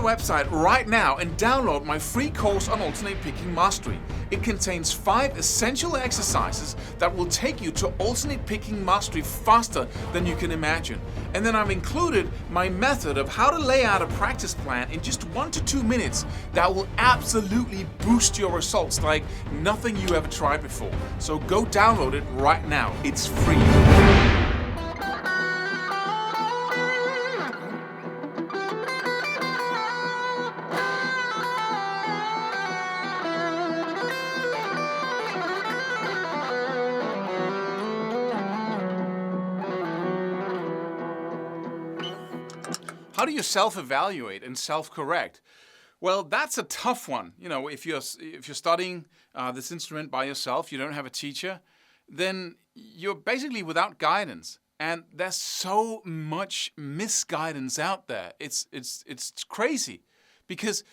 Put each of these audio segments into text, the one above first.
website right now and download my free course on alternate picking mastery. It contains 5 essential exercises that will take you to alternate picking mastery faster than you can imagine. And then I've included my method of how to lay out a practice plan in just 1 to 2 minutes that will absolutely boost your results like nothing you ever tried before. So go download it right now. It's free. How do you self-evaluate and self-correct? Well, that's a tough one. You know, if you're studying this instrument by yourself, you don't have a teacher, then you're basically without guidance. And there's so much misguidance out there. It's crazy, because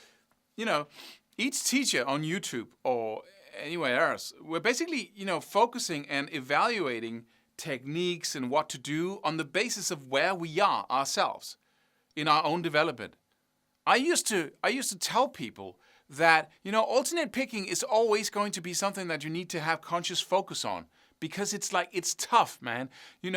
you know, each teacher on YouTube or anywhere else, we're basically focusing and evaluating techniques and what to do on the basis of where we are ourselves in our own development. I used to tell people that, alternate picking is always going to be something that you need to have conscious focus on, because it's tough, man. You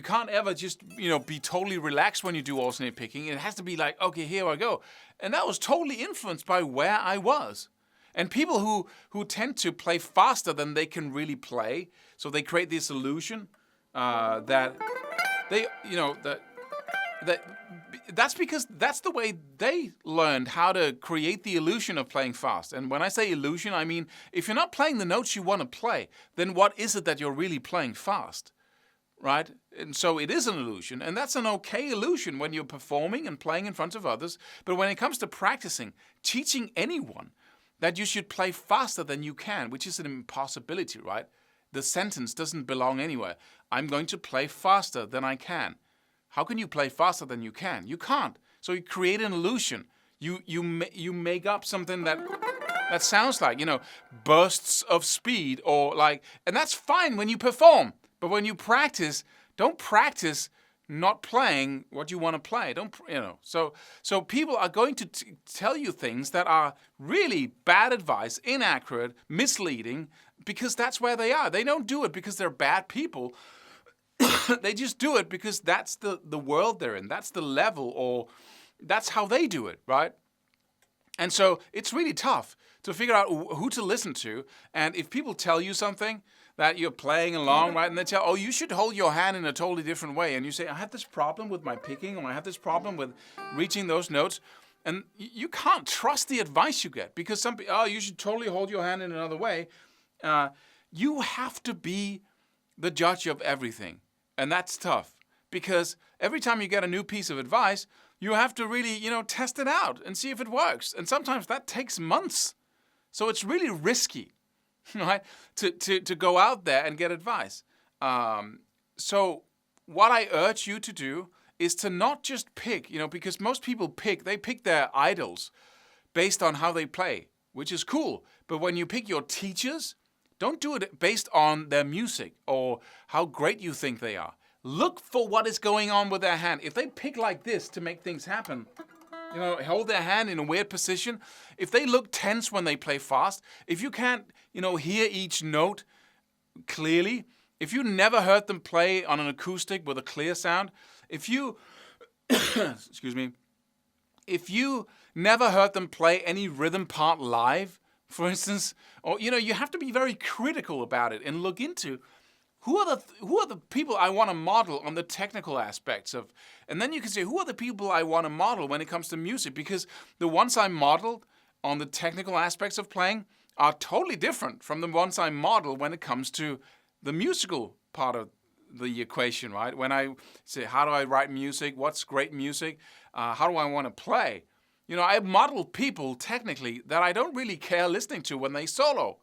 can't ever just, be totally relaxed when you do alternate picking. It has to be like, okay, here I go. And that was totally influenced by where I was. And people who tend to play faster than they can really play, so they create this illusion that they, that's because that's the way they learned how to create the illusion of playing fast. And when I say illusion, I mean, if you're not playing the notes you want to play, then what is it that you're really playing fast, right? And so it is an illusion, and that's an okay illusion when you're performing and playing in front of others. But when it comes to practicing, teaching anyone that you should play faster than you can, which is an impossibility, right? The sentence doesn't belong anywhere. I'm going to play faster than I can. How can you play faster than you can? You can't. So you create an illusion. You make up something that sounds like, bursts of speed and that's fine when you perform. But when you practice, don't practice not playing what you want to play. So people are going to tell you things that are really bad advice, inaccurate, misleading, because that's where they are. They don't do it because they're bad people. They just do it because that's the world they're in. That's the level, or that's how they do it, right? And so it's really tough to figure out who to listen to. And if people tell you something that you're playing along, right, and they tell, you should hold your hand in a totally different way. And you say, I have this problem with my picking, or I have this problem with reaching those notes. And you can't trust the advice you get, because some people, you should totally hold your hand in another way. You have to be the judge of everything. And that's tough, because every time you get a new piece of advice, you have to really, test it out and see if it works. And sometimes that takes months. So it's really risky, right, to go out there and get advice. So what I urge you to do is to not just pick, because most people they pick their idols based on how they play, which is cool. But when you pick your teachers, don't do it based on their music or how great you think they are. Look for what is going on with their hand. If they pick like this to make things happen, hold their hand in a weird position. If they look tense when they play fast, if you can't, hear each note clearly, if you never heard them play on an acoustic with a clear sound, if you, excuse me, if you never heard them play any rhythm part live, for instance, or you have to be very critical about it and look into who are the people I want to model on the technical aspects of, and then you can say, who are the people I want to model when it comes to music, because the ones I modeled on the technical aspects of playing are totally different from the ones I model when it comes to the musical part of the equation, right? When I say, how do I write music? What's great music? How do I want to play? I model people technically that I don't really care listening to when they solo.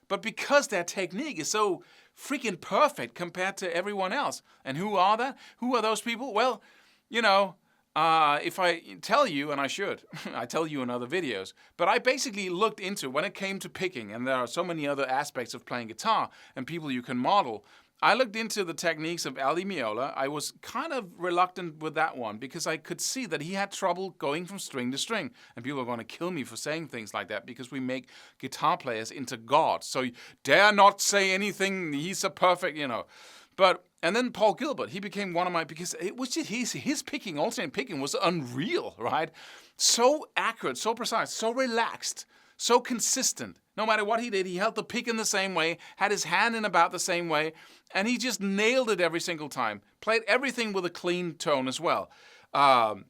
But because their technique is so freaking perfect compared to everyone else. And who are that? Who are those people? Well, if I tell you, and I should, I tell you in other videos, but I basically looked into when it came to picking, and there are so many other aspects of playing guitar and people you can model. I looked into the techniques of Meola. I was kind of reluctant with that one because I could see that he had trouble going from string to string. And people are going to kill me for saying things like that because we make guitar players into gods. So dare not say anything, he's a perfect, And then Paul Gilbert, he became one of my, because it was just his picking, alternate picking was unreal, right? So accurate, so precise, so relaxed, so consistent. No matter what he did, he held the pick in the same way, had his hand in about the same way, and he just nailed it every single time. Played everything with a clean tone as well. And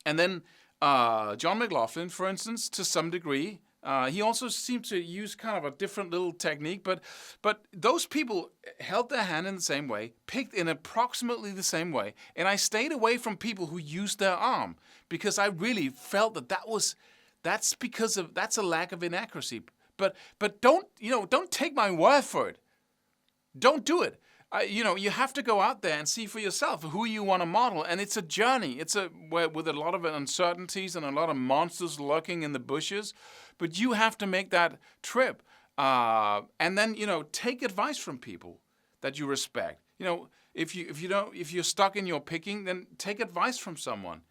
then John Mclaughlin, for instance, to some degree, he also seemed to use kind of a different little technique, but those people held their hand in the same way, picked in approximately the same way, and I stayed away from people who used their arm because I really felt that's a lack of inaccuracy. But don't take my word for it. Don't do it. You have to go out there and see for yourself who you want to model, and it's a journey. It's with a lot of uncertainties and a lot of monsters lurking in the bushes, but you have to make that trip, and then take advice from people that you respect. If you're stuck in your picking, then take advice from someone,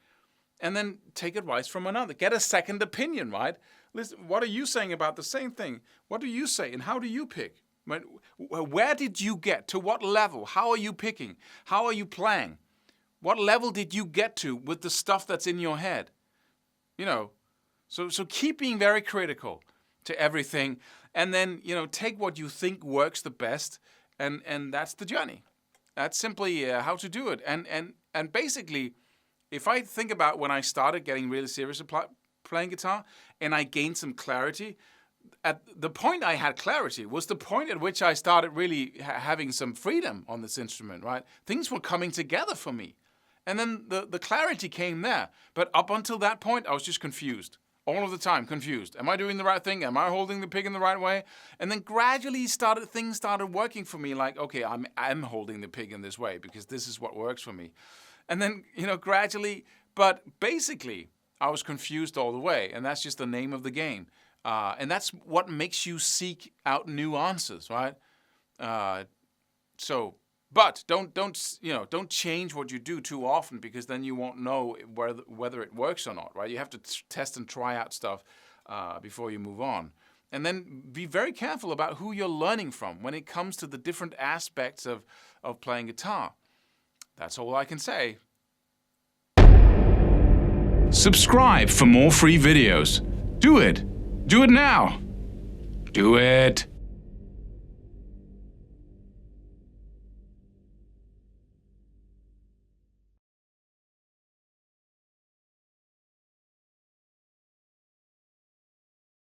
and then take advice from another. Get a second opinion, right? Listen, what are you saying about the same thing? What do you say, and how do you pick? Where did you get? To what level? How are you picking? How are you playing? What level did you get to with the stuff that's in your head? So keep being very critical to everything, and then take what you think works the best, and that's the journey. That's simply how to do it. And basically, if I think about when I started getting really serious about playing guitar, and I gained some clarity. At the point I had clarity was the point at which I started really having some freedom on this instrument, right? Things were coming together for me. And then the clarity came there. But up until that point, I was just confused. All of the time, confused. Am I doing the right thing? Am I holding the pick in the right way? And then gradually things started working for me, like, okay, I'm holding the pick in this way because this is what works for me. And then, gradually, but basically, I was confused all the way. And that's just the name of the game. And that's what makes you seek out new answers, right? But don't change what you do too often, because then you won't know whether it works or not, right? You have to test and try out stuff before you move on. And then be very careful about who you're learning from when it comes to the different aspects of playing guitar. That's all I can say. Subscribe for more free videos. Do it. Do it now. Do it.